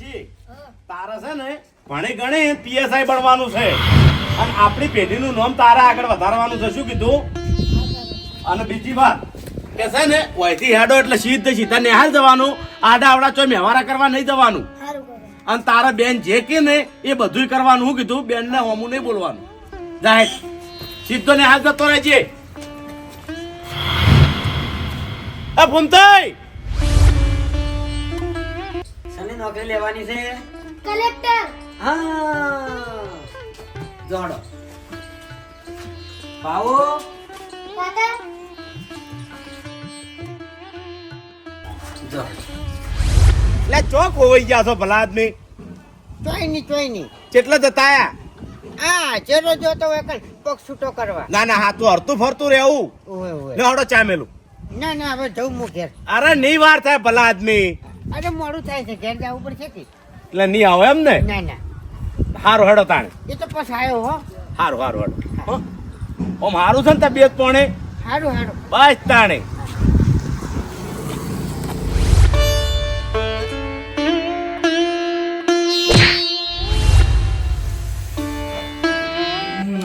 ડોશી તારે છે ને ભણી ગણી પીએસઆઈ બનવાનું છે અને આપણી પેઢીનું નામ તારા આગળ વધારવાનું છે. શું કીધું? અને બીજી વાત કે છે ને ઓયથી હેડો એટલે સીધા નિહાલ જવાનું, આડા આવડા ચોય વ્યવહાર કરવા નહીં જવાનું. અને તારા બેન જે કે ને એ બધું કરવાનું. શું કીધું? બેન ને હોમું નહીં બોલવાનું. જાહેર સીધો નિહાલ જતો રહેજે. ફૂમતાઈ સની નોકરી લેવાની છે. કલેક્ટર. હા જોડો બાવો કાકા જોડો એટલે ચોક હોઈ ગયા છો ભલા આદમી. ચોઈ ની કેટલા જતા આયા? આ ચેરો જોતો હોય કઈ પગ છૂટો કરવા. ના ના હા તું હરતું ફરતું રહેવું. ઓય ઓય લેવડો ચા મેલું. ના હવે જવું હું ઘેર. અરે નહીં વાર થાય ભલા આદમી. અરે મોડું થાય છે, ઘેર જવું પડશે કે. એટલે નહીં આવે એમ ને? ના હારું હેડો તાણે. એ તો પછી આવ્યો હો. હારું હેડો હો. ઓમ હારું છે ને તબિયત પોણે? હારું બસ તાણે.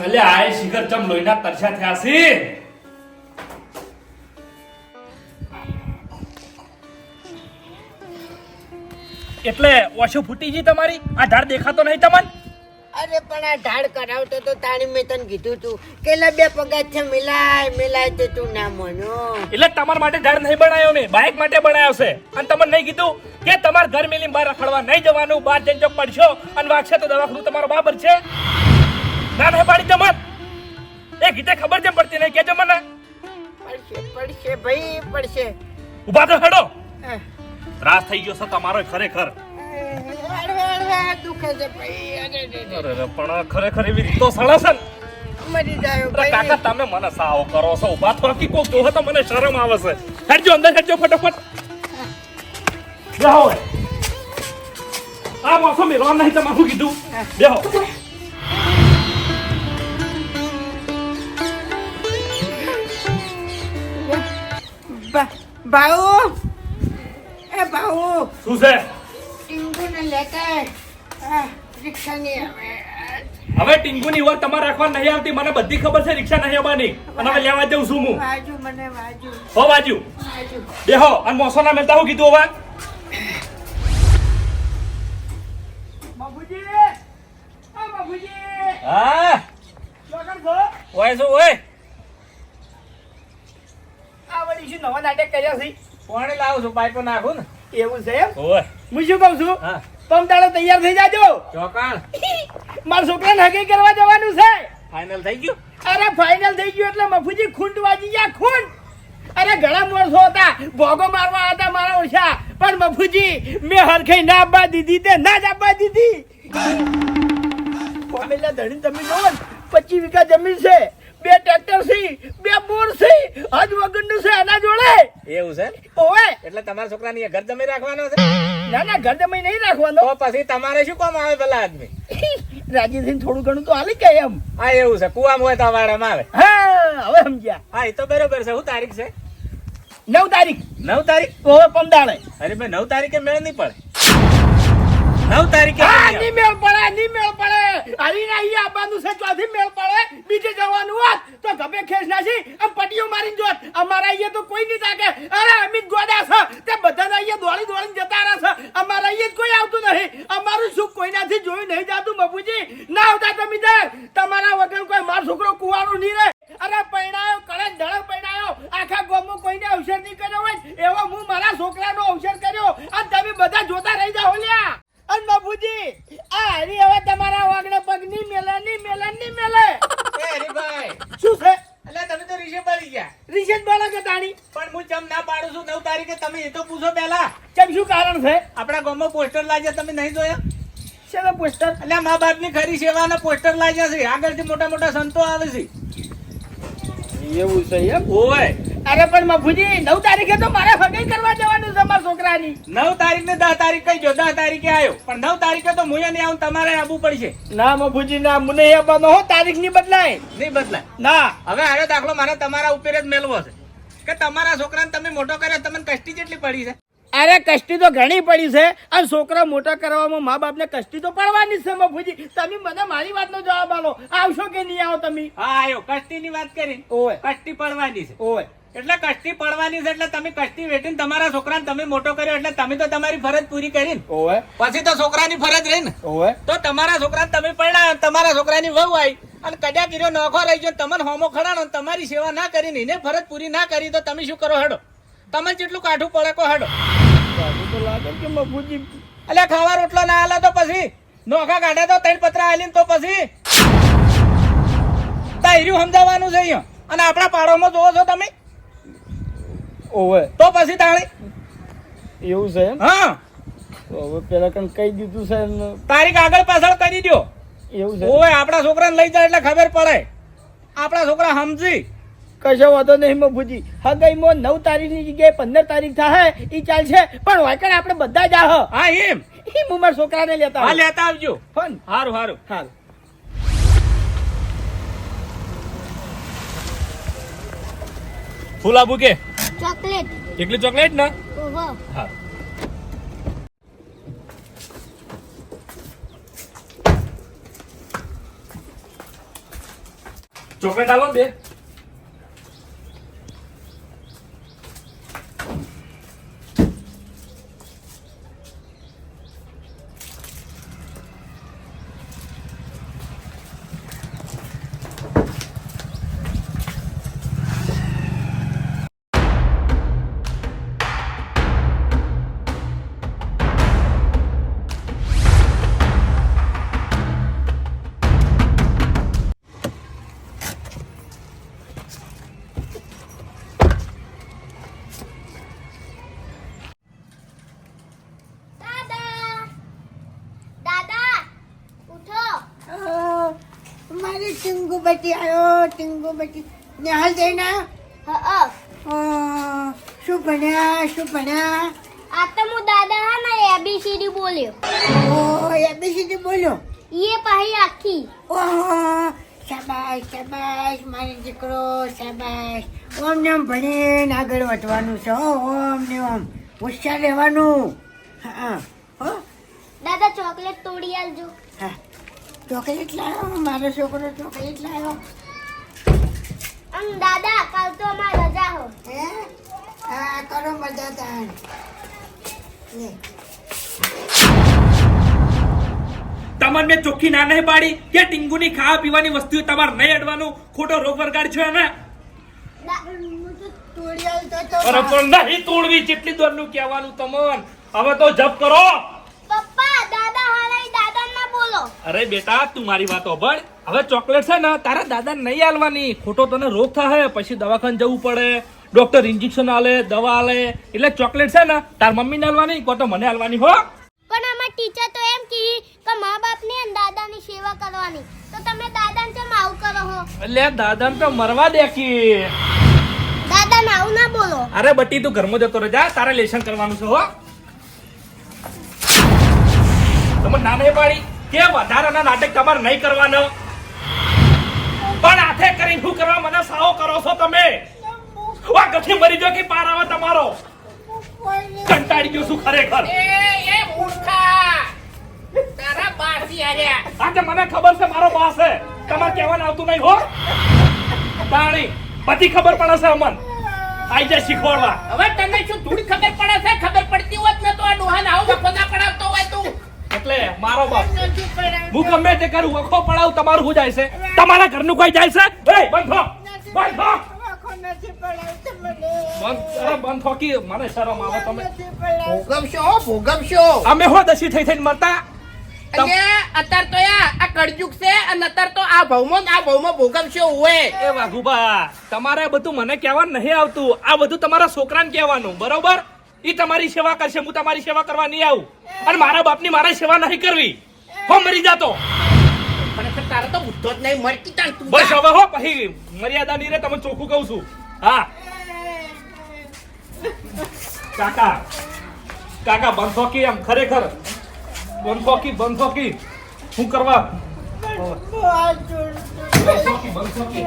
એટલે આ શિખર ચમ લોહીના તરસા થયા છે. એટલે ઓછું ફૂટી ગઈ તમારી? આ ઢાળ દેખાતો નહીં તમને? અરે પણ આ ઢાળ કરાવતો તો તાણી મેં તને કીધું તું કે લે બે પગાર છે મિલાય તે તું ના માનો. એટલે તમારા માટે ઢાળ નહીં બનાવ્યો મેં, બાઇક માટે બનાવ્યો છે. અને તમને નહીં કીધું કે તમારે ઘર મેલી બહાર રખડવા નહીં જવાનું, બહાર જઈને જો પડશો અને વાગશે તો દવાખાનું તમારો બરાબર છે? ના નહીં પાડી તમને એ ગીતે ખબર છે પડતી નહીં, કેજો મને. પડશે ભાઈ પડશે. ઉભા તો હેડો. આહ. ત્રાસ થઈ ગયો છે તમારો ખરેખર. દુખે છે ભાઈ. અરે પણ ખરેખર એવી રીતો સળે છે ને. મરી જાયો અરે કાકા તમે મને સાવ કરો છો. ઉભા તો હકી કોક જોહે તો મને શરમ આવે છે. હેડજો અંદર હેડજો ફટાફટ. બેહો હવે. આ મોસો મેલો નહીં તમારું કીધું. બેહો. ભાઉ એ ભાઉ શું છે? ટીંગુને લેતા રિક્ષા ની આવે. હવે ટીંગુની વાર તમારે રાખવા નહીં આવતી, મને બધી ખબર છે. રિક્ષા નહીં આવવાની અને હવે લેવા જઉં છું હું. વાજુ મને વાજુ હો બાજુ વાજુ. બેહો. અને મોસો ના મેલતા હું કીધું હવે? બાબુજી આ બાબુજી હા લોગન છો ઓય શું ઓય? આ વળી શું નવા નાટક કર્યા છે? પાણી લાવું છું, પાઇપો નાખું ને. એવું છે એમ? ઓય હું શું કહું છું હા પમદાડો તૈયાર થઈ જાજો. ચોકાણ મારા છોકરાને હગી કરવા જવાનું છે. ફાઇનલ થઈ ગયું? અરે ફાઇનલ થઈ ગયું એટલે મફુજી ખૂંટ વાજી ગયા ખૂંટ. અરે ઘણા માણસો હતા ભોગો મારવા હતા મારા ઓછા, પણ મફુજી મેં હરખઈ ના આપવા દીધી તે ના જ આપવા દીધી. ફોમેલા ધણી તમે જોવો ને 25 વીઘા જમીન છે, 2 ટ્રેક્ટર છે, 2 બોર છે, હજ વગરનું છે આના જોડે. એવું છે? ઓવે એટલે તમારા છોકરાની ઘર જમી રાખવાનો છે? ના ના ઘર જમાઈ નહીં રાખવાનો. તો પછી તમારે શું કામ આવે પેલા આદમી? રાજીથી થોડું ઘણું તો હાલી કે એમ. હા એવું છે, કુવામાં હોય તો વાડામાં આવે. હા હવે સમજ્યા. હા એ તો બરોબર છે. શું તારીખ છે? 9 તારીખ 9 તારીખ? ઓવે પમદાડે. અરે ભાઈ 9 તારીખે મેળ નહીં પડે. 9 તારીખે હા નહીં ની મેળ પડે ની મેળ પડે. હરીને અહીંયા આવવાનું છે, ચોથી મેળ પડે. બીજે જવાનું હોત તો ગભે ખેસ નાસી આમ પટીઓ મારીને જોત. અમારા અહીંયા તો કોઈ નહીં તાકે. અરે અમિત ગોડા છે તે બધાને અહીંયા દોડીને જતા રહે છે. અમારા અહીંયા જ કોઈ આવતું નહીં. અમારું સુખ કોઈનાથી જોયું નહીં જાતું. બાપુજી ના આવતા તમે તાર. તમારા વગર કોઈ મારો છોકરો કુવારો નહીં રહે. અરે પૈણાયો કળે ધડક પૈણાયો. આખા ગામમાં કોઈને અવસર નહીં કર્યો હોય એવો હું મારા છોકરાનો અવસર કર્યો. અને તમે બધા જોતા રહી જાઓ લ્યા. અને બાપુજી આ હરી હવે તમારા વાગડે પગ નહીં મેલે. એ હરીભાઈ શું છે? એટલે તમે તો રીશે પડી ગયા. રિશેષ બોલો કે તાણી પણ હું ચમ ના પાડું છું 9 તારીખે? તમે એ તો પૂછો પહેલા. કેમ શું કારણ છે? આપણા ગામમાં પોસ્ટર લાગ્યા, તમે નહીં જોયા? શેનો પોસ્ટર? એટલે મા બાપની ખરી સેવાના પોસ્ટર લાગ્યા છે. આગળથી મોટા મોટા સંતો આવે છે. એવું છે એમ? ઓય અરે પણ બાપુજી 9 તારીખે તો મારે હગાઈ કરવા જવાનું છે મારા છોકરાની. 9 તારીખ ને 10 તારીખ કઈ જો 10 તારીખે આવ્યો, પણ 9 તારીખે તો મુયા નહીં આવું, તમારે આવવું પડશે. ના બાપુજી ના મને એ બનો હો તારીખ ની બદલાય. નહીં બદલાય. ના હવે આનો દાખલો મારે તમારા ઉપર જ મેળવો છે કે તમારા છોકરાને તમે મોટો કર્યો, તમને કષ્ટી જેટલી પડી છે. અરે કષ્ટી તો ઘણી પડી છે અને છોકરા મોટા કરવામાં મા બાપને કષ્ટી તો પડવાની જ છે મફુજી. તમે મને મારી વાતનો જવાબ આલો, આવશો કે નહીં આવો તમે? હા આયો કષ્ટીની વાત કરી. ઓય કષ્ટી પડવાની છે ઓય એટલે કષ્ટી પડવાની છે એટલે તમે કષ્ટી વેઠીને તમારા છોકરાને તમે મોટો કર્યો એટલે તમે તો તમારી ફરજ પૂરી કરી ને. ઓય પછી તો છોકરાની ફરજ રહી ને. ઓય તો તમારા છોકરાને તમે પરણાયો, તમારા છોકરાની વહુ આવી અને કદાચ કર્યો નોખો રહી ગયો, તમને હોમો ખડાણો, તમારી સેવા ના કરીને એને ફરજ પૂરી ના કરી તો તમે શું કરો? હેડો તમે જેટલું કાઠું પડે કો હેડો. સારું તો લાગે કે મફુજી એટલે ખાવા રોટલો ના આલે તો પછી નોખા કાઢે તો ત્રણ પતરા આલીને તો પછી તાયર્યું સમજાવવાનું છે અહીંયા. અને આપણા પાડોમાં જોવો છો તમે ઓય તો પછી તાળી. એવું છે એમ? હા તો હવે પેલા કણ કહી દીધું છે ને તારીખ આગળ પાછળ કરી દો. એવું છે? ઓય આપણા છોકરાને લઈ જાય એટલે ખબર પડે. આપણા છોકરા સમજી. કશો વાંધો નહીં મફુજી. હગાઈમાં 9 તારીખની જગ્યાએ 15 તારીખ થાય એ ચાલશે, પણ વાયકણ આપણે બધા જ આહ હા એમ હું મારા છોકરાને લેતા હા આવું. લેતા આવજો. ફોન હારું હારું. હાલ ફૂલ આબુ કે ચોકલેટ એકલી ચોકલેટ ને? ઓહો હા. ચોકલેટ આલો બે. દાદા દાદા ઉઠો. મારી ટીંગુ બટી આવ્યો, ટીંગુ બટી નિહાલ જઈને હા શું ભણ્યા શું ભણ્યા? આ તો હું દાદા હા ને ABCD બોલ્યો. ઓ એબીસીડી બોલ્યો. એ પાહી આખી. ઓહો શાબાશ શાબાશ મારી દીકરો શાબાશ. ઓમ ને ઓમ ભણીને આગળ વધવાનું છે હો. ઓમ ને ઓમ હોશિયાર રહેવાનું. હા હો દાદા ચોકલેટ તોડી આલજો. હા ચોકલેટ લાવ્યો મારો છોકરો, ચોકલેટ લાવ્યો. દાદા કાલ તો અમારે રજા હો. હે હા કરો મજા તાણ. લે તમને મેં ચોખ્ખી ના નહીં પાડી કે ટીંગુની ખાવા પીવાની વસ્તુઓ તમારે નહીં અડવાનું, ખોટો રોગ વરગાડ છો એને. હું તો તોડી આવતો તો. અરે પણ નહીં તોડવી, જેટલી દોરનું કહેવાનું તમને. હવે તો જપ કરો. પપ્પા દાદા હાલે દાદા ના બોલો. અરે બેટા તું મારી વાત સાંભળ. હવે ચોકલેટ છે ને તારા દાદા નહીં આલવાની, ખોટો તને રોગ થાય પછી દવાખાને જવું પડે, ડોક્ટર ઇન્જેક્શન આલે, દવા આલે. એટલે ચોકલેટ છે ને તાર મમ્મી ને આલવાની કો તો મને આલવાની હો. પણ અમાર ટીચર તો એમ કહી કે મા બાપની અને દાદાની સેવા કરવાની, તો તમે દાદાને કેમ આવું કરો હો? એટલે દાદાને તો મરવા દે કે. દાદાને આવું ના બોલો. અરે બટી તું ઘરમાં જતો રહે, જા તારે લેશન કરવાનું છે હો. તમે ના નહીં પાડી કે વધારાના નાટક તમારે નહીં કરવાનો, પણ હાથે કરીને શું કરવા મને સાવો કરો છો તમે? વા ગઠી મરી જો કે પાર આવે તમારો. કંટાળી ગયો છું ખરેખર. આજે મને ખબર છે મારો બાસ છે, તમારે કહેવાનું આવતું નહીં હો. તાણી બધી ખબર પડે છે અમન. આઈ જાય શીખવાડવા. હવે તને શું થોડી ખબર પડે છે? ખબર પડતી હોત ને તો આ ડોહાને આવો વખો ના પડાવતો હોય તું. એટલે મારો બાપ હું ગમે તે કરું વખો પડાવું તમારું શું જાય છે? તમારા ઘરનું કોઈ જાય છે? એ બંધ થો, બંધ થો. આખો નથી પડાવતો મને. બંધ અરે બંધ થો કે મને શરમ આવે તમે. નથી પડાવતો. ભોગવશો. અમે હો દસી થઈ થઈને મરતા. અત્યારે તો આ કળજુગ છે અને અત્યારે તો આ ભવમાં ભોગવશો હોય. એ વાઘુબા તમારે બધું મને કહેવાનું નહીં આવતું, આ બધું તમારા છોકરાને કહેવાનું, બરોબર? ઈ તમારી સેવા કરશે, હું તમારી સેવા કરવા નહીં આવું. અને મારા બાપની મારે સેવા નહીં કરવી. હો મરી જાતો. પણ તારે તો બુદ્ધો જ નહીં મળતી તાણ તું. બસ હવે હો પછી મર્યાદા નહીં રે, તમે ચોખ્ખું કહું છું. હા કાકા કાકા બંધોકી આમ ખરેખર બંધોકી શું કરવા? બંધોકી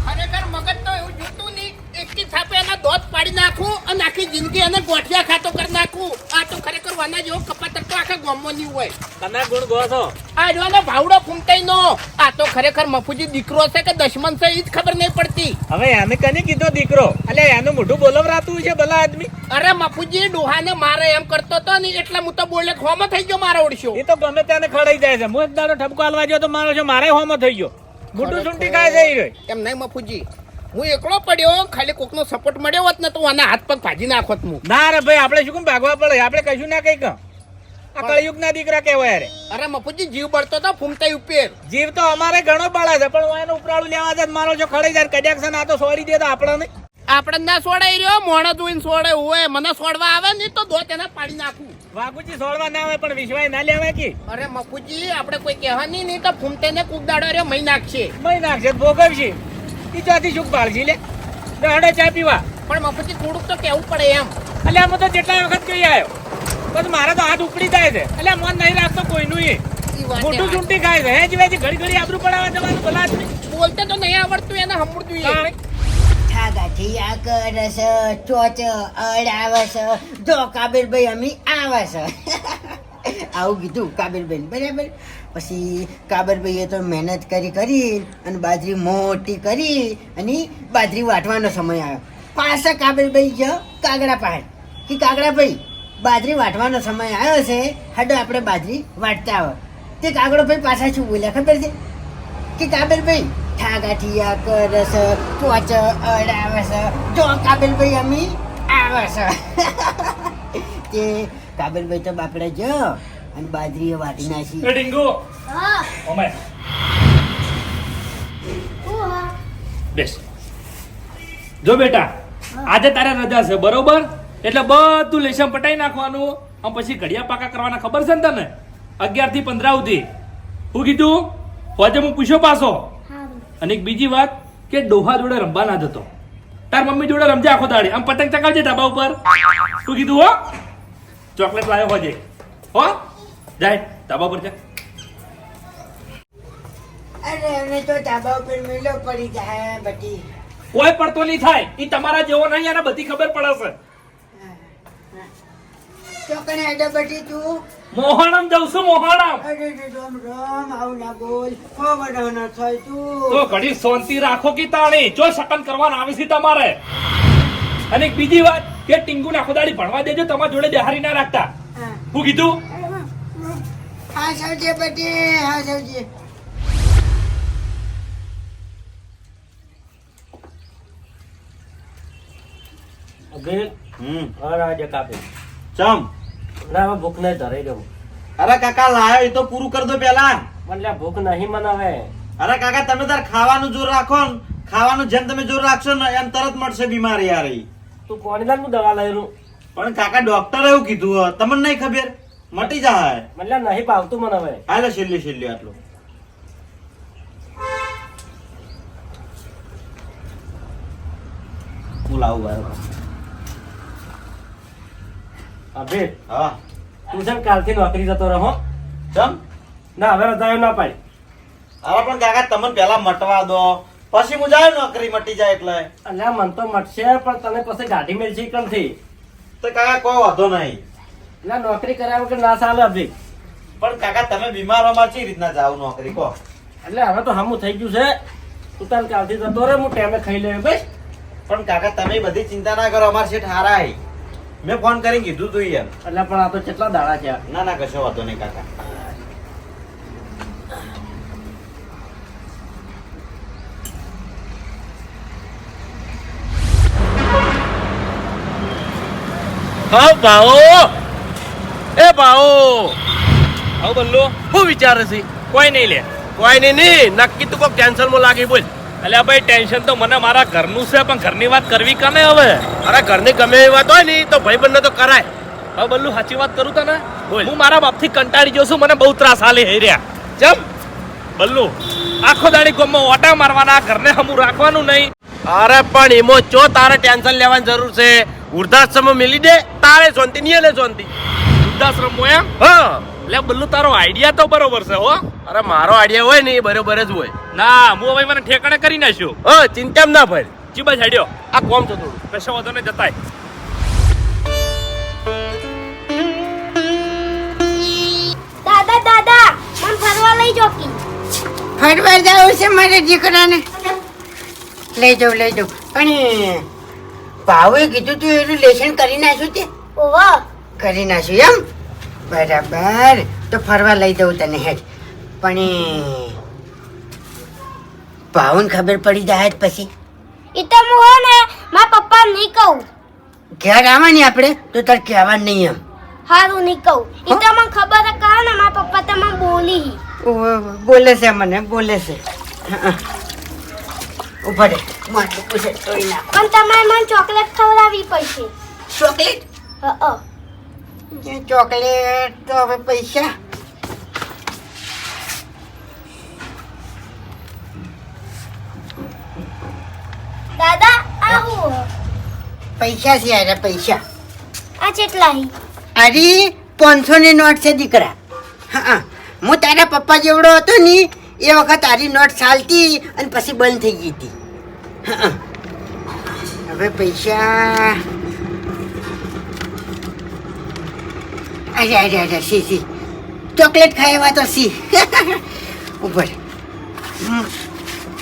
ખરેખર મગજ તો એવું જોતું નહીં એકથી થાપે એના દોત પાડી નાખું અને આખી જિંદગી એને ગોઠિયા ખાતો કરી નાખું. આ તો ખરેખર વાના જેવો કપાતર તો આખા ગામમાં નહીં હોય. તમે ગુણ ગો છો. આ જોવાનો ભાવડો ફૂમતાઈ નો આ તો ખરેખર મફુજી દીકરો છે કે દશમન છે એ જ ખબર નહીં પડતી. હવે એને કને કીધો દીકરો? અલ્યા એનું મોઢું બોલવરાતું છે ભલા આદમી. અરે મફુજી ડોહાને મારે એમ કરતો તો ને એટલે હું તો બોલે હોમો થઈ ગયો મારો ઓળશ્યો. એ તો ગમે તેને ખડાઈ જાય છે. હું એક દાડો ઠપકો હાલવા ગયો તો મારો છે મારે હોમો થઈ ગયો. મોઢું સૂંટી ખાય છે ઈ. એમ નહીં મફુજી હું એકલો પડ્યો ખાલી કોકનો સપોર્ટ મળ્યો હોત ને તો આના હાથ પગ ભાજી નાખોત હું. ના રે ભાઈ આપણે શું કેમ ભાગવા પડે? આપણે કશું ના કઈ આ કળયુગ ના દીકરા કહેવાય રે. અરે મફુજી જીવ બળતો તો ફૂમતાઈ ઉપર. જીવ તો અમારે ઘણો બળે છે પણ એનું ઉપરાળું લેવા જાય મારો જો ખડાઈ જાય કદાચ છે ને આ તો છોડી દે તો આપણે આપણે ના છોડાઈ રહ્યો મોણા જોઈને છોડે હોય મને છોડવા આવે ને તો દોત એને પાડી નાખું. વાઘુજી છોડવા ના આવે પણ વિશ્વાસ ના લેવાય કે અરે મફુજી આપણે કોઈ કહેવાની નહીં તો ફૂમતાઈને કુકદાડો રહ્યો મહી નાખશે. મહી નાખશે ભોગવશે. ઈ ચોથી શું પાળજી લે હડો ચા પીવા. પણ મફુજી થોડુંક તો કેવું પડે એમ. એટલે આમ તો જેટલા વખત કહી આવ્યો બસ મારે તો હાથ ઉપડી જાય છે. એટલે મન નહીં રાખતો કોઈનું એ ઈ વાત મોટું ચૂંટી ખાય છે. હે જીવે ઘડી ઘડી આબરૂ પડાવવા જવાનું ભલા આદમી. બોલતે તો નહીં આવડતું એને સાંભળતું એ. ઠાગાઠિયા કરસ ચોચ અડાવસ જો કાબેરભાઈ અમે આવસ આવું કીધું કાબેરભાઈ બરાબર. પછી કાબરભાઈએ તો મહેનત કરી અને બાજરી મોટી કરી અને બાજરી વાટવાનો સમય આવ્યો. પાછા કાબરભાઈ ગયો કાગડા પાસે કે કાગડાભાઈ બાજરી વાટવાનો સમય આવ્યો છે હડો આપણે બાજરી વાટતા આવે. તે કાગડો ભાઈ પાછા શું બોલ્યા ખબર છે કે કાબરભાઈ ઠાગાઠિયા કરસ ચોચ અડાવસ જો કાબરભાઈ અમે આવસ તે કાબરભાઈ તો બાપડા જો અને બાજરી વાટી નાખી. એ ડીંગુ હા ઓમે હું હા બેસ. જો બેટા આજે તારે રજા છે બરોબર એટલે બધું લેશમ પટાઈ નાખવાનું અને પછી ઘડિયા પાકા કરવાના ખબર છે ને તને 11 થી 15 સુધી. હું કીધું હોજે હું પૂછ્યો પાછો. હારું અને એક બીજી વાત કે ડોહા જોડે રમવા ના જતો. તાર મમ્મી જોડે રમજે આખો દાડી આમ પતંગ ચકાવજે ધાબા ઉપર. શું કીધું હો? ચોકલેટ લાવ્યો હોજે હો. જાય ધાબા પર જા. અરે અમે તો ધાબા ઉપર મેલો પડી જાય બધી. કોઈ પડતો નહીં થાય. ઈ તમારા જેવો નહીં અને બધી ખબર પડે છે. ચોકને હેડો બધી તું. મોહણમ જઉં છું મોહણમ. અરે રામ રામ આવું ના બોલ ખબર થાય તું. તો ઘડી શાંતિ રાખો કે તાણી જો શકન કરવાના આવે છે તમારે. અને એક બીજી વાત કે ટીંગુ ના ખોદાડી ભણવા દેજો તમારા જોડે બેહારી ના રાખતા. હું કીધું હા સૌજે બધી હા સૌજે. ચમ ભૂખ નહીં ધરાઈ દઉં. અરે કાકા લાયો એ તો પૂરું કરી દો પેલા. એટલે ભૂખ નહીં મનાવે. અરે કાકા તમે તાર ખાવાનું જોર રાખો ને ખાવાનું જેમ તમે જોર રાખશો ને એમ તરત મળશે બીમારી યાર. તું કોની લાગુ દવા લાવ્યું? પણ કાકા ડોક્ટરે એવું કીધું હે. તમને નહીં ખબર મટી જાય. એટલે નહીં ભાવતું મને હવે. હાલો છેલ્લી આટલું. હું લાવું બરાબર. અભી હા તું છે ને કાલથી નોકરી જતો રહો. ચમ ના હવે રજાયો ના પાડી. હવે પણ કાકા તમને પેલા મટવા દો પછી હું જાય નોકરી મટી જાય એટલે. અલ્યા મન તો મટશે પણ તને પછી ગાડી મેળશે કેમ થી? તો કાકા કોઈ વાંધો નહીં. એટલે નોકરી કર્યા વગર ના ચાલે અભી. પણ કાકા તમે બીમારોમાં કઈ રીતના જાવ નોકરી કહો. એટલે હવે તો હમું થઈ ગયું છે. તું તાર કાલથી જતો રહે હું ટાઈમે ખાઈ લેવું બસ. પણ કાકા તમે બધી ચિંતા ના કરો અમાર શેઠ હારા હે. મેં ફોન કરીને કીધું તું યાર. એટલે પણ આ તો કેટલા દાડા છે. ના ના કશો વાંધો નહીં કાકા. હા ભાઓ એ ભાઓ આવ બલ્લો શું વિચારે છે? કોઈ નહીં લે. કોઈ નહીં નક્કી તું કોઈ ટેન્શન માં લાગી બોલ. એટલે ભાઈ ટેન્શન તો મને મારા ઘરનું છે પણ ઘરની વાત કરવી કને હવે. અરે ઘરની ગમે એવી વાત હોય ને તો ભાઈબંધને તો કરાય. હવે બલ્લુ સાચી વાત કરું તને બોલ. હું મારા બાપથી કંટાળી ગયો છું. મને બહુ ત્રાસ આલે હે રહ્યા. ચમ બલ્લુ આખો દાડી ગામમાં ઓટા મારવાના ઘરને હમું રાખવાનું નહીં. અરે પણ એમાં ચો તારે ટેન્શન લેવાની જરૂર છે. વૃદ્ધાશ્રમ મિલી દે તારે શાંતિ નહીં લે શાંતિ. વૃદ્ધાશ્રમમાં એમ હા એટલે બલ્લુ તારો આઈડિયા તો બરોબર છે હો. અરે મારો આઈડિયા હોય ને એ બરોબર જ હોય. ના હું હવે મને ઠેકાણે કરી નાખ્યો. હા ચિંતા ના ભાઈ. ચીબા છાડ્યો આ કોમ છે થોડું. કશો વાંધો ને જતાય. દાદા દાદા મને ફરવા લઈ જોકી. ફરવા જવું છે મારા દીકરાને. લઈ જાઉં પણ ભાવે કીધું તું એનું લેસન કરી નાખ્યું તે ઓહો કરી નાખ્યું એમ બરાબર તો ફરવા લઈ દઉં તને હેડ પણ ભાવને ખબર પડી જાય જ પછી એ તો હું હો ને મારા પપ્પા નહીં કહું. ઘેર આવવાની આપણે તો તાર કહેવા નહીં એમ હારું નહીં કહું. એ તો મને ખબર કહો ને મારા પપ્પા તમને બોલી. બોલે છે મને બોલે છે ઉભા રે માટલું પૂછે તોડી નાખ પણ તમારે મને ચોકલેટ ખવડાવવી પડશે. ચોકલેટ હા ચોકલેટ તો હવે પૈસા દાદા આ હું પૈસા છે યાર પૈસા આ કેટલા હી? અરે 500 ની નોટ છે દીકરા હા હું તારા પપ્પા જેવડો હતો ને એ વખત તારી નોટ ચાલતી અને પછી બંધ થઈ ગઈ હતી હા. હવે પૈસા અરે સી ચોકલેટ ખાવા તો સી ઉપર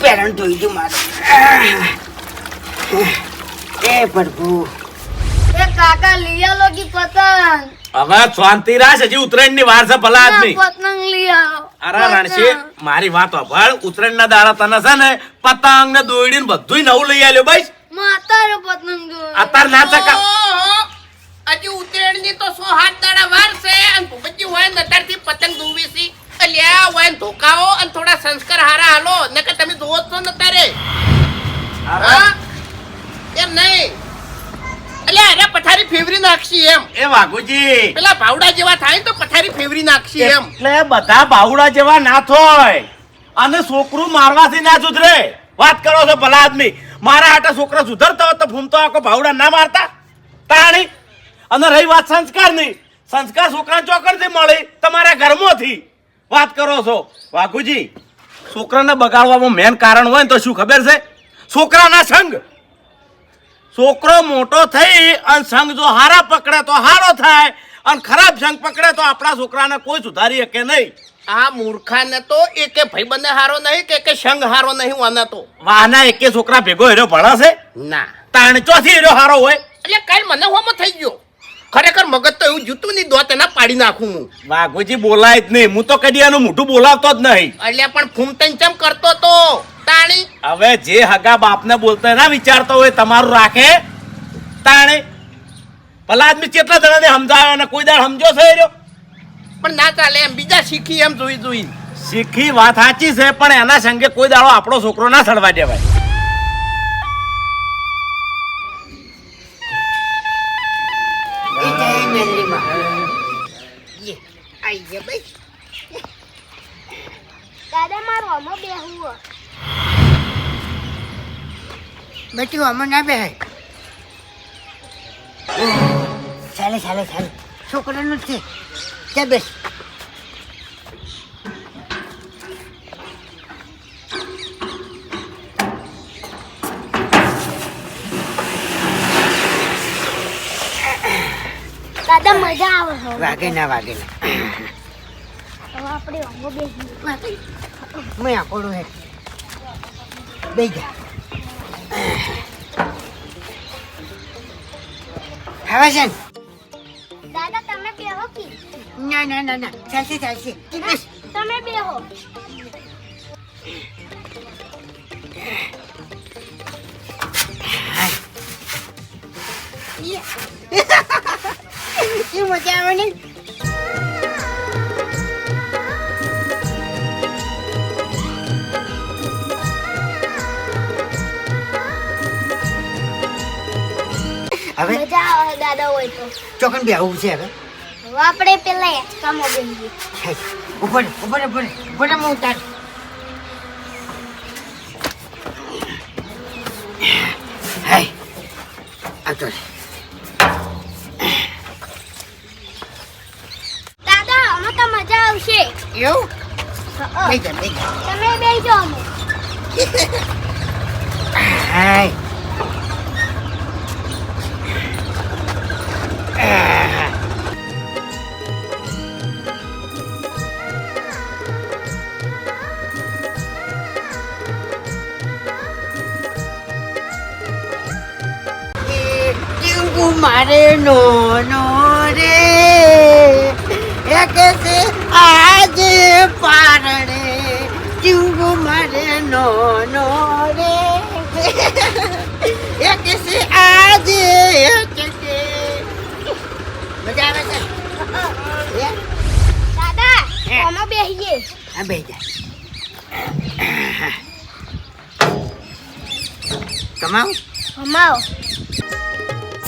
પેરણ ધોઈ દઉં મારું એ પ્રભુ એ કાકા લઈ આલો કી પતંગ. હવે શાંતિ રાખ, હજી ઉત્તરાયણ ની વાર છે ભલા આદમી. પતંગ લઈ આવો. અરે રણશી મારી વાત સાંભળ. ઉત્તરાયણ ના દાડા તને છે ને પતંગ ને દોયડી ને બધું નવું લઈ આલ્યો ભાઈ. માતારો પતંગ જો. અત્યારે ના ચકા હજી ઉત્તરાયણ ની તો 107 દાડા વાર છે અને ભૂપતજી હોય ને અત્યારથી પતંગ દોરવી છે. અલ્યા હોય ને ધોકાઓ અને થોડા સંસ્કાર હારા હાલો નકર તમે જોવો જ છો ને તારે હા એમ નહીં. અલ્યા અરે પથારી ફેવરી નાખશી એમ. એ વાઘુજી પેલા ભાવડા જેવા થાય ને તો પથારી ફેવરી નાખશી એમ. એટલે બધા બાવડા જેવા ના થોય અને છોકરું મારવાથી ના સુધરે. વાત કરો છો ભલા આદમી. મારા હાટે છોકરા સુધરતા હોત તો ભૂમતો આખો બાવડા ના મારતા તાણી. અને રહી વાત સંસ્કારની, સંસ્કાર છોકરાને ચોકડથી મળી તમારા ઘરમાંથી. વાત કરો છો વાઘુજી. છોકરાને બગાડવામાં મેન કારણ હોય ને તો શું ખબર છે? છોકરાના સંગ. છોકરો મોટો થઈ અને સંગ જો હારા પકડે તો હારો થાય અને ખરાબ સંગ પકડે તો આપણા છોકરાને કોઈ સુધારી શકે નહીં. આ મૂર્ખાને તો એકે ભાઈબંધને હારો નહીં કે સંગ હારો નહીં વાના તો વાના એકે છોકરા ભેગો હેરો ભણા છે ના તાણ ચોથી હેરો હારો હોય. એટલે કાલ મને હોમો થઈ ગયો. ખરેખર મગજ તો એવું જૂતું નહીં દોત એના પાડી નાખું હું. વાઘુજી બોલાય જ નહીં. હું તો કદી એનું મોઢું બોલાવતો જ નહીં. એટલે પણ ફૂમતન ચમ કરતો તો તાણી. હવે જે હગા બાપને બોલતા ના વિચારતો હોય તમારું રાખે તાણે. ભલા આદમી કેટલા જણાને સમજાવે અને કોઈ દાડ સમજો છે એરો? પણ ના ચાલે એમ બીજા શીખી એમ જોઈ શીખી વાત સાચી છે પણ એના સંગે કોઈ દાડો આપણો છોકરો ના સડવા દેવાય. એ જાય મેલડીમાં યે આઈ ગયા ભાઈ દાદા મારું હમો બેહું. બેટી આમાં ના બે ચાલે છોકરાનું જ છે ત્યાં બેસ દાદા મજા આવે હવે. વાગે ના હવે આપણે હમો બેહી. મેં આપણું હે બે જા હવે છે ને દાદા તમે બેહો કી. ના ચાલશે બેસ તમે બેહો. શું મજા આવે ને હવે મજા આવે દાદા હોય તો. ચોકન બે આવું છે હવે હવે આપણે પેલા એક્સ્ટ્રામાં બેહીએ. ઉપર હું ઉતાર હાય આવતો રે દાદા અમે તો તમે બેસજો અમે. હાય ટીંગુ મારે નો રે એ કેસે આજે પારણે ટીંગુ મારે નો રે એ કેસે આજે ચકે મજા આવે છે દાદા અમે બેસીએ. આ બે જા કમાવ અમાવ.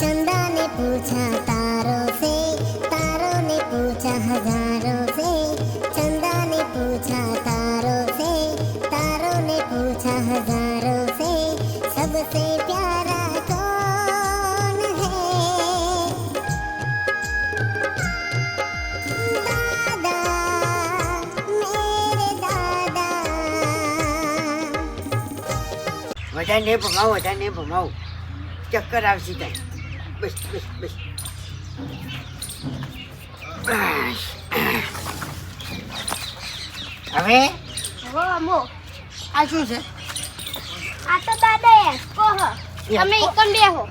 चंदा ने पूछा तारों से, तारों ने पूछा हजारों से। चंदा ने पूछा तारों से, तारों ने पूछा हजारों से। सबसे प्यारा कौन है? दादा, मेरे दादा। વધારે ભમાવ ચક્કર આવશે ત્યાં બસ બસ બસ હવે હો અમો. આ શું છે આ તો દાદા એ કહો. તમે ઈકન બેહો.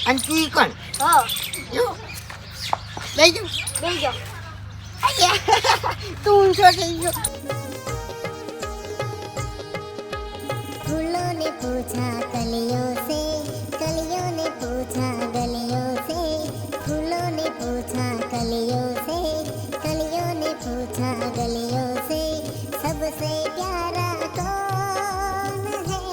અને તું ઈ કોણ હો જો લઈ જાઉં બેસજો. તું ઊંચો થઈ ગયો फूलों ने पूछा कलियों से, कलियों ने पूछा गलियों से। फूलों ने पूछा कलियों से, कलियों ने पूछा गलियों से। सबसे प्यारा कौन है?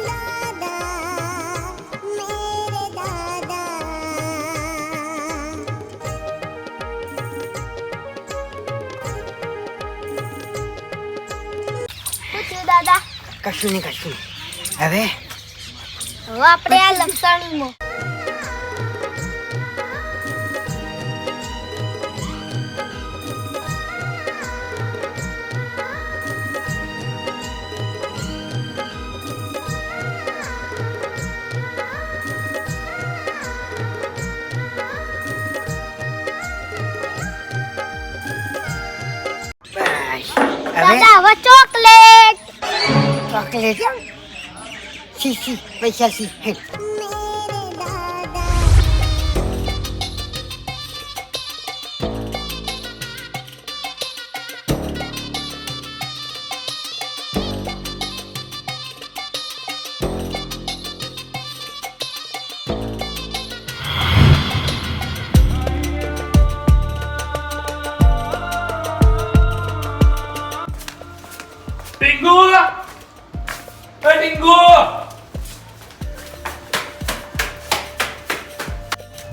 दादा, मेरे दादा। શું થયું દાદા? કશું નહીં હવે હવે આપણે આ લક્ષણમાં બસ હવે દાદા હવે ચોકલેટ. ચોકલેટ સી પૈસા સી હે मेरे दादा। ટીંગુ એ ટીંગુ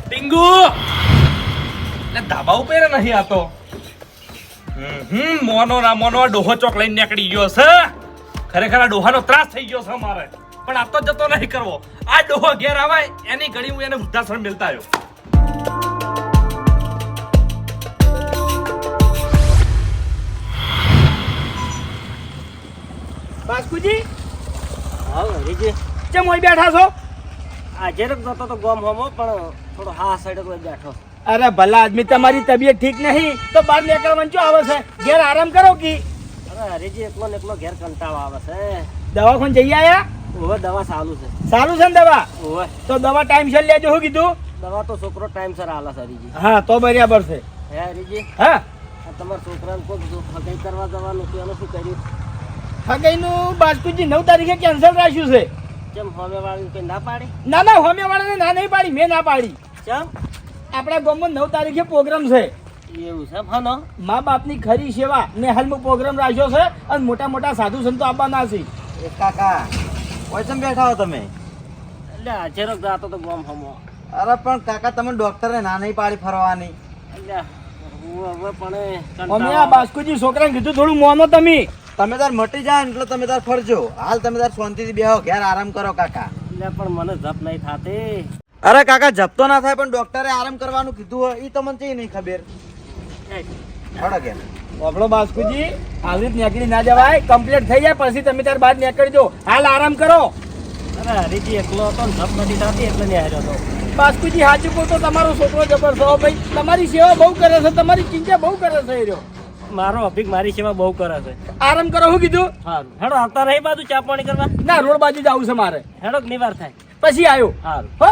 ટીંગુ એટલે ધાબા ઉપર નહીં આતો મોનો ના મોનો ડોહો ચોક લઈને નીકળી ગયો છે. ખરેખર આ ડોહાનો ત્રાસ થઈ ગયો છે મારે, પણ આ તો જતો નહીં કરવો. આ ડોહો ઘેર આવે એની ઘડી હું એને વૃદ્ધાશ્રમ મિલતા આવ્યો. બાસ્કુજી હા હરીજી ચમ ઓય બેઠા છો? આજે જતો તો ગોમ હોમો પણ થોડો હા સાઈડ કોઈ બેઠો. અરે ભલા આદમી, તમારી તબિયત ઠીક નહીં તો બહાર નીકળવાનું શું આવે છે? ઘેર આરામ કરો કી. અરે હરીજી એકલો ને એકલો ઘેર કંટાળો આવે છે. દવાખાને જઈ આયા? ઓવે દવા ચાલુ છે. સારું છે ને દવા? ઓવે તો દવા ટાઈમ સર લેજો. શું કીધું? દવા તો છોકરો ટાઈમ સર આલે છે હરીજી. હા તો બરાબર છે. હે હરીજી હા આ તમારા છોકરાને કોક જો હગાઈ કરવા જવાનું હતું એનું શું કર્યું? હગાઈનું બાસ્કુજી 9 તારીખે કેન્સલ રાખ્યું છે. કેમ સામે વાળાને કઈ ના પાડી? ના ના, હોમે વાળાને ના નહીં પાડી, મેં ના પાડી. કેમ આપણા ગામમાં 9 તારીખે પ્રોગ્રામ છે. એવું છે હનો? મા બાપની ખરી સેવા ને હાલમાં પ્રોગ્રામ રાખ્યો છે અને મોટા મોટા સાધુ સંતો આવવાના છે. એ કાકા ઓછમ બેઠા હો તમે? એટલે આજે જાતો તો ગોમ હોમો. અરે પણ કાકા તમે ડોક્ટરે ના નહીં પાડી ફરવાની. એટલે હું હવે પણ અમે આ બાસ્કુજી છોકરાને કીધું થોડું મોનો તમે. તમે તાર મટી જાય એટલે તમે તાર ફરજો. હાલ તમે તાર શાંતિથી બેહો, ઘેર આરામ કરો કાકા. એટલે પણ મને જપ નહીં થાતી. અરે કાકા જપતો ના થાય પણ ડોક્ટરે આરામ કરવાનું કીધું હોય એ તો મને ચઈ નહીં ખબર. હેડો ઘેર. આપણો બાસ્કુજી આવી રીત નીકળી ના જવાય, કમ્પ્લીટ થઈ જાય પછી તમે તાર બહાર નીકળજો. હાલ આરામ કરો. અરે હરીજી એકલો હતો ને ધપ નથી થતી એટલે નહીં હાર્યો હતો. બાસ્કુજી સાચું કહું તો તમારો છોકરો જબર છો ભાઈ, તમારી સેવા બહુ કરે છે, તમારી ચિંતા બહુ કરે છે એ રહ્યો. મારો અભિક મારી સેવા બહુ કરે છે. આરામ કરો. શું કીધું? સારું હેડો આવતા રહી બાજુ ચા પાણી કરવા. ના, રોડ બાજુ જવું છે મારે. હેડો નિવાર થાય. પછી આવ્યો. સારું. હો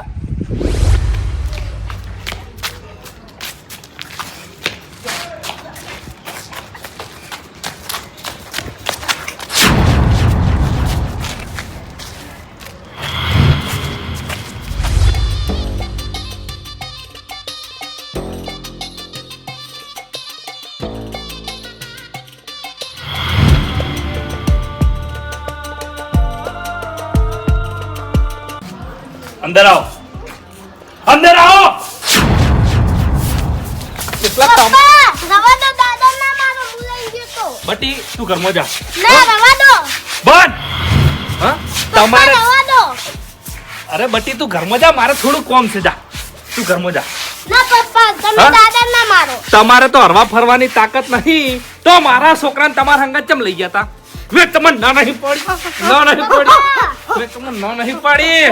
અંદર આવો, અંદર આવો. કેટલા કામ પપ્પા રવા દો, દાદા ના મારો બોલાઈ ગયો તો. બટી તું ઘરમાં જા. ના રવા દો બંધ. હા પપ્પા, તમારે રવા દો. અરે બટી તું ઘરમાં જા, મારે થોડું કોમ છે. જા તું ઘરમાં જા. ના પપ્પા, તમે હા? દાદા ના મારો. તમારે તો હરવા ફરવાની તાકાત નહીં, તો મારા છોકરાને તમારા હંગાત ચમ લઈ ગયા તા? મેં તમને ના નહીં પાડી, ના નહીં પાડી, મેં તમને ના નહીં પાડી.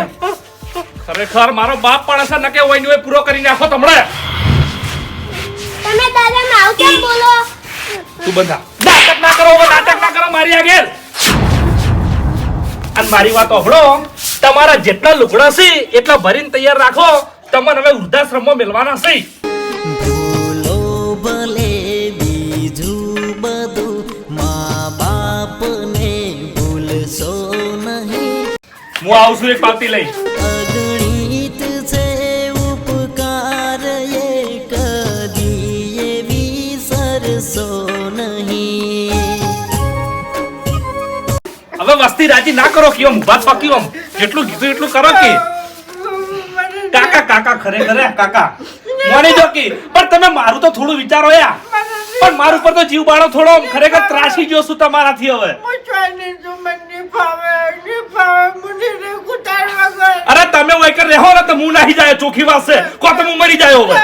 ખરેખર મારો બાપ પણ હશે નકે હોય ને પૂરો કરી નાખો તમને. તમે દાદા ના આવું કેમ બોલો? તું બંધા નાટક ના કરો, હવે નાટક ના કરો મારી આગળ. અને મારી વાત સાંભળો, તમારા જેટલા લુગડા છે એટલા ભરીને તૈયાર રાખો, તમને હવે વૃદ્ધાશ્રમમાં મેળવાના છે. ભૂલો ભલે બીજું બધું, મા બાપને ભૂલશો નહીં. હું આવું છું એક પાવતી લઈ. અગણિત છે ઉપકાર એ કદી એવી સરસો નહીં. હવે વસ્તી રાજી ના કરો કે આમ ઉભા થકી આમ જેટલું કીધું એટલું કરો કે. કાકા કાકા ખરેખર હે, કાકા માની જો કે પણ તમે મારું તો થોડું વિચારો યાર. પણ મારું ઉપર તો જીવ બાળો થોડો આમ ખરેખર ત્રાસી ગયો છું તમારાથી હવે. અરે તમે વૈકર રહો ને તો હું નાહી જાય, ચોખ્ખી વાત છે. કો તો હું મરી જાય હવે.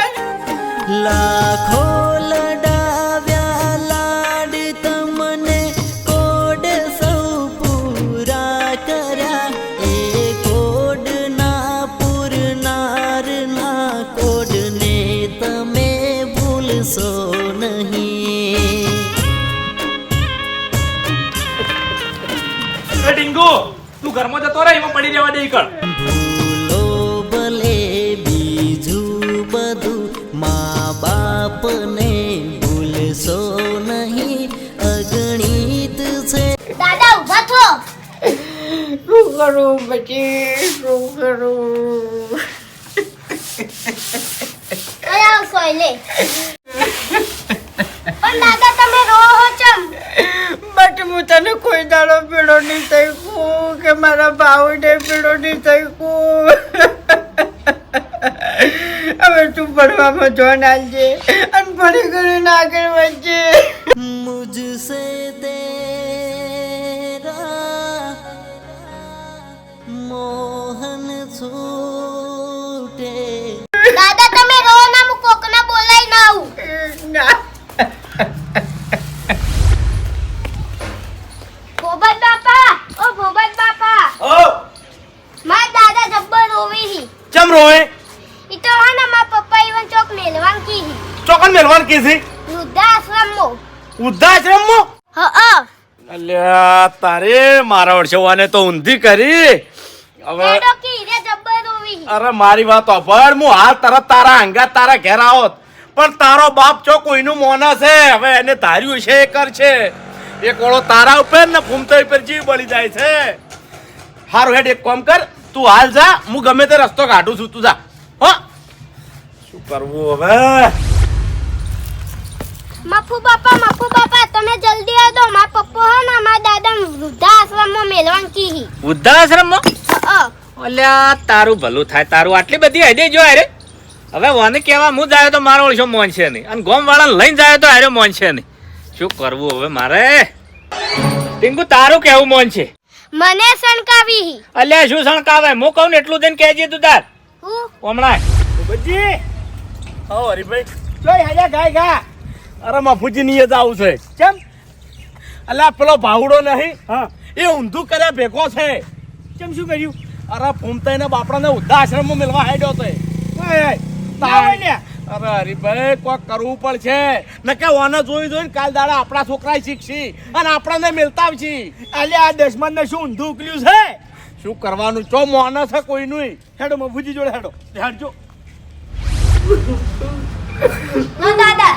લાખો લડાવ્યા લાડ તમને કોડ સૌ પૂરા કર્યા. એ કોડ ના પૂરનાર ના કોડને તમે ભૂલશો નહીં. એ ડીંગુ તું ઘરમાં જતો રહે, એમાં પડી રહેવા દે ઈ કર. ભૂલો ભલે બીજું બધું, મા બાપને ભૂલશો નહીં. અગણિત છે. દાદા ઉભા થો. શું કરું બચી, શું કરું? આયા સોયલે. પણ દાદા તમે રોહો ચમ? બટ હું તને કોઈ દાડો પીડો નહીં થયું કે મારા ભાવને પીડો નહીં થયું. હવે તું ભણવામાં જોન આવજે અને ભણી કરીને આગળ વધજે. મુझसे तेरा મોહન છૂટે. દાદા તમે રો ના, હું કોકના બોલાઈ ના આવું. ના, ભોબત બાપા, ઓ ભોબત બાપા, ઓ મારા દાદા જબ્બર રોવી હી. ચમ રોય? ઈ તો હા ને મારા પપ્પા ઈવન ચોક મેલવાન કી હી. ચોકન મેલવાન કીધી વૃદ્ધાશ્રમમાં. વૃદ્ધાશ્રમમાં? હા. અલ્યા તારે મારા વર્ષવાને તો ઊંધી કરી. હવે એડો કી રે જબ્બર રોવી હી. અરે મારી વાત સાંભળ, હું હાલ તરત તારા અંગાત તારા ઘેર આવત, પણ તારો બાપ ચો કોઈનું મોના છે. હવે એને ધાર્યું છે એ કર છે. એક ઓળો તારા ઉપર ને ફૂમતો ઉપર જીવ બળી જાય છે. હારું હેડ એક કામ કર, તું હાલ જા, હું ગમે તે રસ્તો કાઢું છું, તું જા. હો શું કરવું હવે? મફુ બાપા તમે જલ્દી આવજો. મારા પપ્પા હે ને મારા દાદા વૃદ્ધાશ્રમમાં મેલવાન કી હી. વૃદ્ધાશ્રમમાં? હા. અલ્યા તારું ભલું થાય, તારું આટલી બધી હદે જો અરે. હવે મને કેવા હું જાય તો મારો ઓળશો મોન છે નહીં, અને ગોમ વાળા લઈને જાય તો હારે મોન છે નહીં. શું કરવું હવે મારે? ટીંકુ તારું કેવું મોન છે? મને શંકાવી હી. અલ્યા શું સણકાવે? હું કહું ને એટલું દઈને કહેજે તું તાર હું હમણાં. બચ્ચી, ઓ હરીભાઈ જોઈ હાજા ગાય ગા. અરે મફુજી ની જ આવું છે કેમ? અલ્યા પેલો ભાવડો નહીં હા. એ ઊંધું કર્યા ભેગો છે. કેમ શું કર્યું? અરે ફૂમતાઈને બાપડાને વૃદ્ધાશ્રમમાં મેળવા હેડ્યો છે. ઓય, ના હોય ને. અરે હરીભાઈ કોક કરવું પડશે નકે ઓને જોઈને કાલ દાડા આપણા છોકરા શીખશી અને આપણાને મેલતા આવશી. અલ્યા આ દશમન ને શું ઊંધું ઉકલ્યું છે? શું કરવાનું ચો મોને છે કોઈનું. હેડો મફુજી જોડે હેડો. હેડજો. હા દાદા,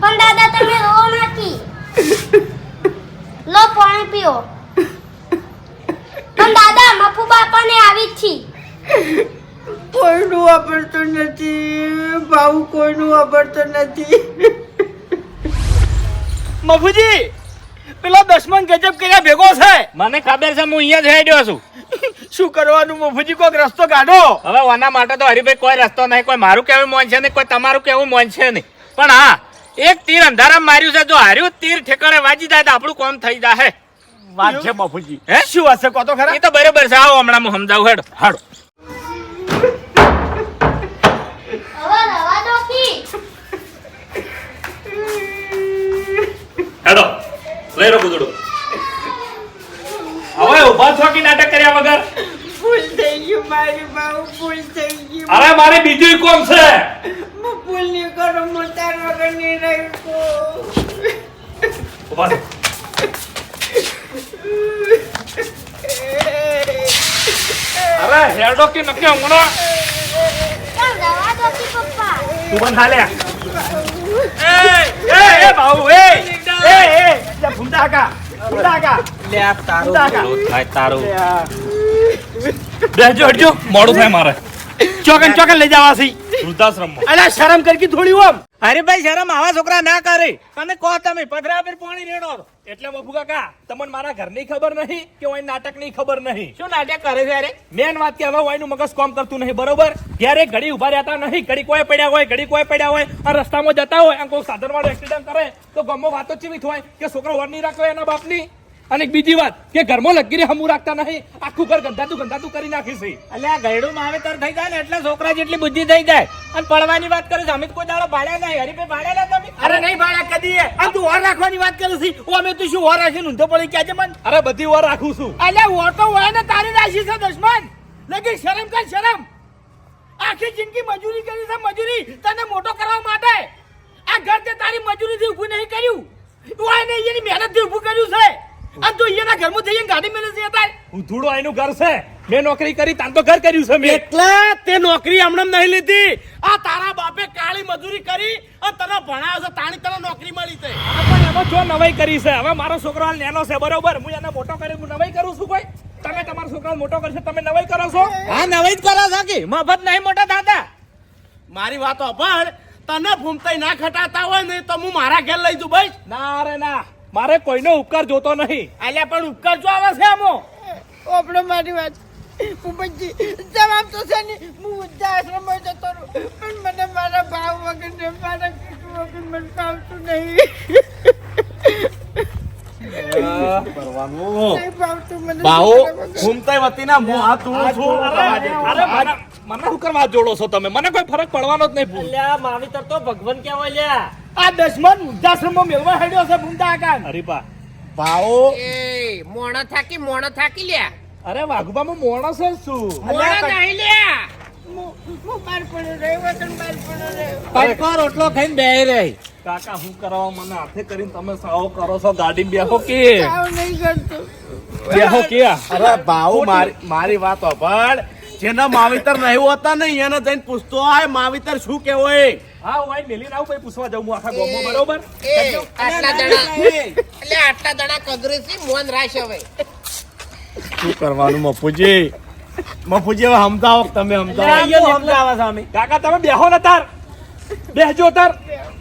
પણ દાદા તમે રોવો નથી. લો પાણી પીઓ. પણ દાદા મફુ બાપાને આવી જ છી. કોઈનું વાપરતું નથી, ભાવ કોઈનું વાપરતું નથી. મફુજી પેલો દશમન ગજબ કર્યા ભેગો છે. મને ખબર છે હું અહીંયા જ હેડ્યો છું. શું કરવાનું મફુજી? કોક રસ્તો કાઢો. હવે ઓના માટે તો હરીભાઈ કોઈ રસ્તો નહીં, કોઈ મારું કેવું મોન છે નહીં, કોઈ તમારું કેવું મોન છે નહીં. પણ હા, એક તીર અંધારામાં માર્યું છે, જો હાર્યું તીર ઠેકાણે વાજી જાય તો આપણું કામ થઈ જાય. વાત છે મફુજી. હે? શું હશે કહો તો ખરા? એ તો બરોબર છે. આવો હમણાં હું સમજાવું. હેડો હાડો. હવે રવા દો કી. હેડો લઈ રો ગુદડું. હવે ઉભા છો કે નાટક કર્યા વગર? ભૂલ થઈ ગયું મારી ભાવ, ભૂલ થઈ ગયું. અરે મારે બીજું કોમ છે. હું ભૂલ નહીં કરું, હું તાર વગર નહીં રહી. ઉભા થો. અરે હેડો કે નક્કી હમણાં પણ રવા દો કી પપ્પા. તું બંધ હાલે. એ બાબુ એ ફૂમતા કાકા. ભલું થાય તારું. બેસજો હટજો, મોડું થાય મારે ચોકન લઈ જવા છે. વૃદ્ધાશ્રમમાં. અલ્યા શરમ કરકી થોડી ઓમ. હરીભાઈ શરમ આવા છોકરા ના કરે. અને કહો તમે પથરા પર પાણી રેડો. એટલે બબુ કાકા તમને મારા ઘરની ખબર નહીં કે ઓય નાટકની ખબર નહીં. શું નાટક કરે છે? અરે મેન વાત કે હવે ઓયનું મગજ કામ કરતું નહીં, બરોબર? ક્યારે ઘડી ઉભા રહેતા નહીં, ઘડી કોઈ પડ્યા હોય, ઘડી કોઈ પડ્યા હોય, અને રસ્તામાં જતા હોય અને કોઈ સાધન વાળો એક્સિડન્ટ કરે તો ગામમાં વાતો ચીવી થાય કે છોકરો વર નહીં રાખો એના બાપની. અને એક બીજી વાત કે ઘરમાં લગીરી હમું રાખતા નહીં, આખું ઘર ગંધાતું કરી નાખી છે. એટલે આ ગયડું માવેતર થઈ જાય ને એટલે છોકરા જેટલી બુદ્ધિ થઈ જાય. અને પડવાની વાત કરે છે, અમે તો કોઈ દાડો ભાડ્યા નહીં. હરીભાઈ ભાડ્યા તમે? અરે નહીં ભાડા કદી એ. આ તું ઓર રાખવાની વાત કરે છે. ઓ અમે તું શું ઓર રાખીને ઊંધો પડી ક્યાં છે મન? અરે બધી વાર રાખું છું. અલ્યા ઓર તો હોય ને તારી રાશિ છે દશમન. લગી શરમ કર શરમ. આખી જિંદગી મજૂરી કરી છે, મજૂરી તને મોટો કરવા માટે. આ ઘર તે તારી મજૂરીથી ઊભું નહીં કર્યું. ઓય ને એની મહેનતથી ઊભું કર્યું છે. આ તું એના ઘરમાં જઈને ગાડી મેલે છે અત્યારે. ઉધુડો એનું ઘર છે, મેં નોકરી કરી તાન તો ઘર કર્યું છે મેં. એટલે તે નોકરી હમણાં નહીં લીધી. આ તારા બાપે કાળી મજૂરી કરી અને તને ભણાવ્યો છે, તાણી તને નોકરી મળી છે. પણ એમાં જો નવાઈ કરી છે. હવે મારો છોકરો હાલ નેનો છે, બરોબર? હું એને મોટો કરી હું નવાઈ કરું છું કોઈ? તમે તમારા છોકરાને મોટો કરશો, તમે નવાઈ કરો છો? હા નવાઈ જ કરો છો કે મફત નહીં મોટા દાદા. મારી વાત સાંભળ. તને ફૂમતાઈ ના ખટાતા હોય ને તો હું મારા ઘેર લઈ જઉં ભાઈ. ના રે ના, મારે કોઈનો ઉપકાર જોતો નહીં. અલ્યા પણ ઉપકાર જો આવે છે આમો. આપણે મારી વાત ઉપરથી જવાબ તો છે ને, હું વૃદ્ધાશ્રમમાં જતો રહું, પણ મને મારા ભાવ વગર ને મારા કીધું વગર મને ભાવતું નહીં. કરવાનું નહીં ભાવતું મને. બાવો ફૂમતાઈ વતીના હું હાથ જોડું છું. અરે મને શું કરવા જોડો છો તમે? મને કોઈ ફરક પડવાનો જ નહીં. અલ્યા માવીતર તો ભગવાન કહેવાય લ્યા. આ દશમન વૃદ્ધાશ્રમમાં મેળવા હેડ્યો છે ફૂમતા કાકા. હરીપા, બાવો એ મોણો થાકી લ્યા. અરે વાઘુબામાં મોણસ જ છું. મોણો નહીં લ્યા. હું બાર પડ્યો રહ્યો વગર બાર પડ્યો રહ્યો. પટકો રોટલો ખાઈને બેહી રહી. કાકા શું કરવા મને હાથે કરીને તમે સાવ કરો છો? ગાડી બેહો કે ભાવ નહીં કરતો. બેહો કે અરે બાવો મારી વાત સાંભળ. જેના માવિતર નહીં હોતા ને એને જઈને પૂછતો હોય માવિતર શું કહેવાય. હા હું મેલીને આવું, પછી પૂછવા જાઉં હું આખા ગામમાં, બરોબર? એ આટલા દડા એટલે આટલા દડા કગરેસી મોન રાશ હવે. શું કરવાનું મફુજી? મફુજી હવે સમજાવો તમે સમજાવો. કાકા તમે બેહો ને તાર, બેહજો તાર.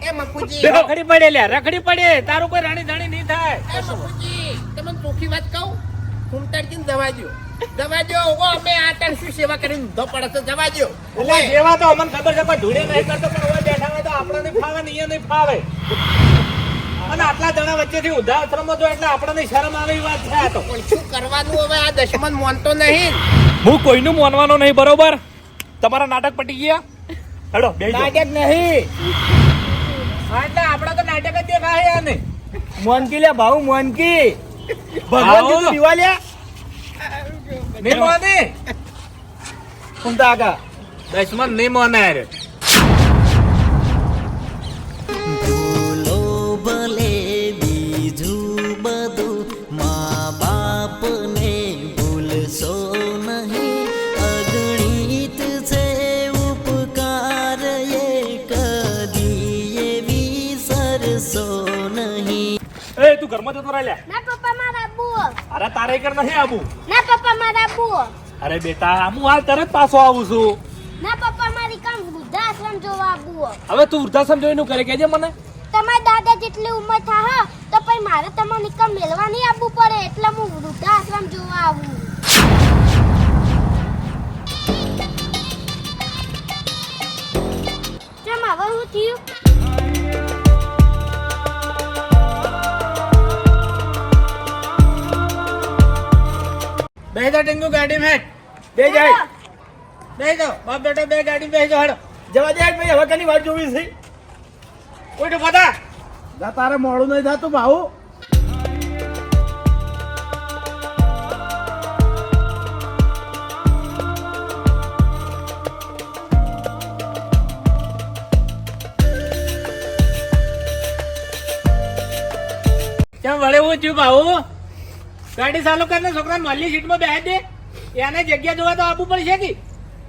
એ મફુજી રખડી પડે લ્યા, રખડી પડે. તારું કોઈ રાણી ધાણી નહીં થાય. એ મફુજી તમને ચોખ્ખી વાત કહું, ઘૂમતાડજીને જવા દ્યો. ઓ અમે આ તાર શું સેવા કરીને ઊંધો પડે છે, જવા દ્યો. એટલે જેવા તો અમને ખબર છે, કોઈ ધૂળે નહીં કરતો, પણ ઓય બેઠા હોય તો આપણને ફાવે ને, નહીં ફાવે. અને આટલા જણા વચ્ચેથી વૃદ્ધાશ્રમમાં જો એટલે આપણને શરમ આવે એવી વાત છે. આ તો પણ શું કરવાનું હવે? આ દશમન માનતો નહીં. હું કોઈનું માનવાનો નહીં, બરોબર? તમારા નાટક પટી ગયા. હેડો બેહજો. નાટક નહીં. હા એટલે આપણે તો નાટક જ દેખાય યાર ને. મોનકી લે ભાઉ મોનકી ભગવાન આવો. કીધું દીવા લે નહીં મોને કુંતા આગા દશમન નહીં મોને યાર. ભૂલો ભલે બીજું બધું મા બાપને ભૂલશો નહીં અગણિત છે ઉપકાર એ કદી વિસરશો નહીં. એ તું ઘરમાં જતો રહે લ્યા. ના પપ્પા મારા આબુ અરે તારે કર નહીં આબુ. ના પપ્પા મારા આબુ અરે બેટા હું હાલ તરત પાછો આવું છું. ના પપ્પા મારી કામ વૃદ્ધાશ્રમ જોવા આબુ હવે તું વૃદ્ધાશ્રમ જોઈને કરે કેજે મને. તમારા દાદા જેટલી ઉંમર થાય તો પછી મારે તમારે નિકમ મેળવા નહીં આવવું પડે એટલે હું વૃદ્ધાશ્રમ જોવા આવું. કેમ હવે શું થયું? બેહી જાઓ ટીંગુ ગાડીમાં હેઠ. બે જાય બેહી જાઓ બાપ બેટો બે ગાડી બેહી જાઓ હેડો. જવા દે ભાઈ હવે કની વાત જોવી છે ઉઠો બધા. જા તારે મોડું નહીં થતું ભાઉ કેમ વળે હું થયું બાહુ? ગાડી ચાલુ કરીને છોકરાને માલી સીટમાં બેસી દે. એને જગ્યા જોવા તો આપવું પડશે કે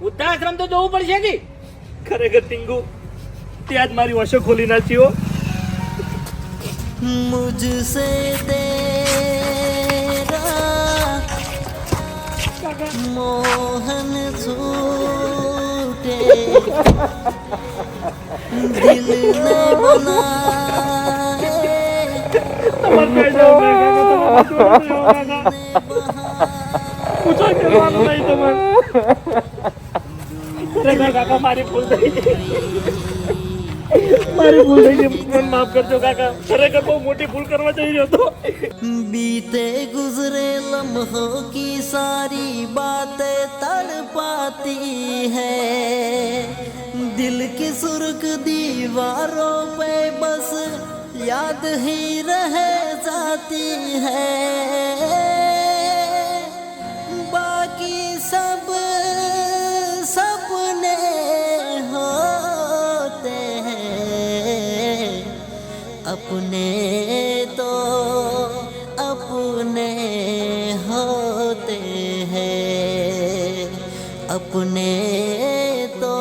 વૃદ્ધાશ્રમ તો જોવું પડશે કે. ખરેખર ટીંગુ ત્યાં જ મારી ઓછો ખોલી નાખ્યો. मुझसे तेरा मोहन छूटे दिल ने बनाए પૂછો કરવાનું નહીં તમારે. ખરેખર કાકા મારી ભૂલ થઈ ગઈ. મારી ભૂલ થઈ ગઈ. મને માફ કરજો કાકા. ખરેખર બહુ મોટી ભૂલ કરવા જઈ રહ્યો હતો. बीते गुजरे लम्हों की सारी बातें तड़पाती है दिल की सुर्ख दीवारों पे बस याद ही रह जाती है बाकी सब सपने होते हैं अपने तो अपने होते हैं अपने तो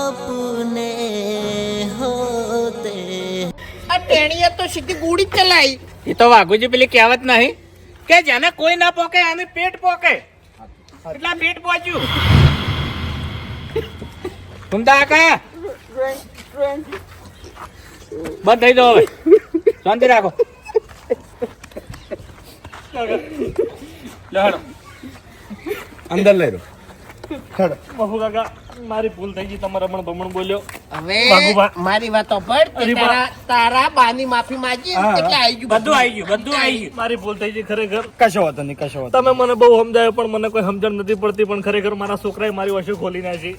अपने होते हैं આ ટેણીએ તો સીધી ગોળી ચલાઈ. એ તો વાઘુજી પેલી કહેવત નહીં કે જેને કોઈ ના પોકે એને પેટ પોકે. એટલા પેટ પહોંચ્યું. ઘૂમતા કાયા બંધ થઈ જાઓ હવે. શાંતિ રાખો. લે હેડો. અંદર લઈ રહ્યો બાપુ કાકા મારી ભૂલ થઈ ગઈ. તમારા પણ ભમણ બોલ્યો. હવે વાઘુભા. મારી વાત સાંભળ કે અરે બા. તારા બાની માફી માંગી એટલે આવી ગયું બધું આવી ગયું બધું આવી ગયું. મારી ભૂલ થઈ ગઈ ખરેખર. કશો વાતો નહીં કશો વાતો તમે મને બહુ સમજાયો પણ મને કોઈ સમજણ નથી પડતી. પણ ખરેખર મારા છોકરાએ મારી ઓછો ખોલી નાખી.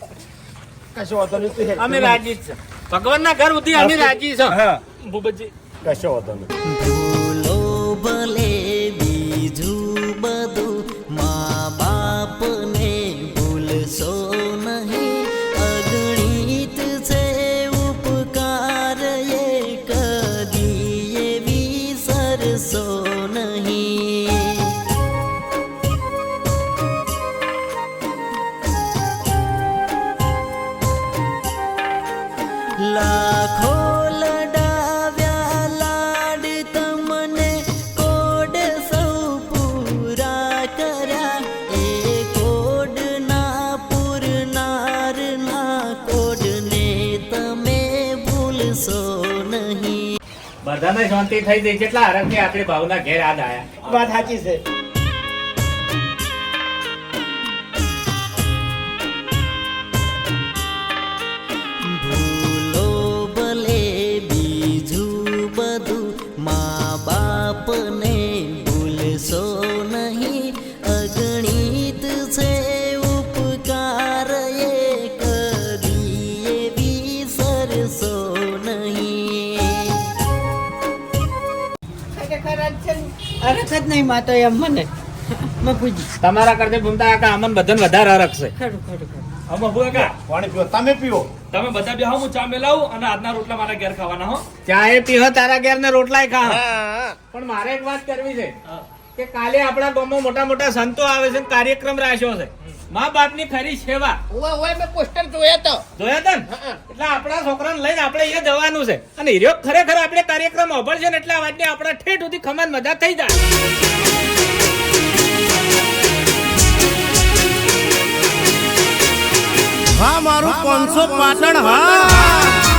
કશો વાતો નહીં અમે રાજી જ છે. ભગવાનના ઘર સુધી અમે રાજી છો. હા ભૂપતજી કશો વાતો નહીં ભૂલો ભલે બીજું બધું મા બાપને ભૂલશો નહીં અગણિત છે ઉપકાર એ કદી વિસરશો નહીં લાખો લડાવ્યા લાડ તમને કોડ સૌ પૂરા કર્યા એ કોડના પૂરનારના કોડને તમે ભૂલશો નહીં બધાને શાંતિ થઈ ગઈ. કેટલા હરખથી આપણી ભાવના ઘેર યાદ આયા. વાત સાચી છે ભૂલો ભલે બીજું બધું મા બાપને ભૂલશો નહીં અગણિત છે ઉપકાર એ કદી વિસરશો નહીં ખરેખર જ છે ને. અરખ જ નહીં માતો એમ મને મફુજી તમારા કરતે ભૂમતા કાકા અમન બધાને વધારે અરખ છે. ખરું ખરું ખરું હવે મફુ કાકા પાણી પીવો તમે પીવો તમે બધા બેહો, હું ચા મેલાવું અને આજના રોટલા મારા ઘેર ખાવાના હો. ચાય પીહો તારા ઘેર ને રોટલાય ખા. પણ મારે એક વાત કરવી છે કે કાલે આપણા ગામમાં મોટા મોટા સંતો આવે છે ને કાર્યક્રમ રાખ્યો છે મા બાપની ખરી સેવા. ઓય મેં પોસ્ટર જોયા તો જોયા તા ને? એટલે આપણા છોકરાને લઈને આપણે અહીંયા જવાનું છે અને હીરો ખરેખર આપણે કાર્યક્રમ અભળશે ને એટલે આ વાતની આપણા ઠેઠ સુધી ખમાન મજા થઈ જાય. હા મારું 500 પાટણ હા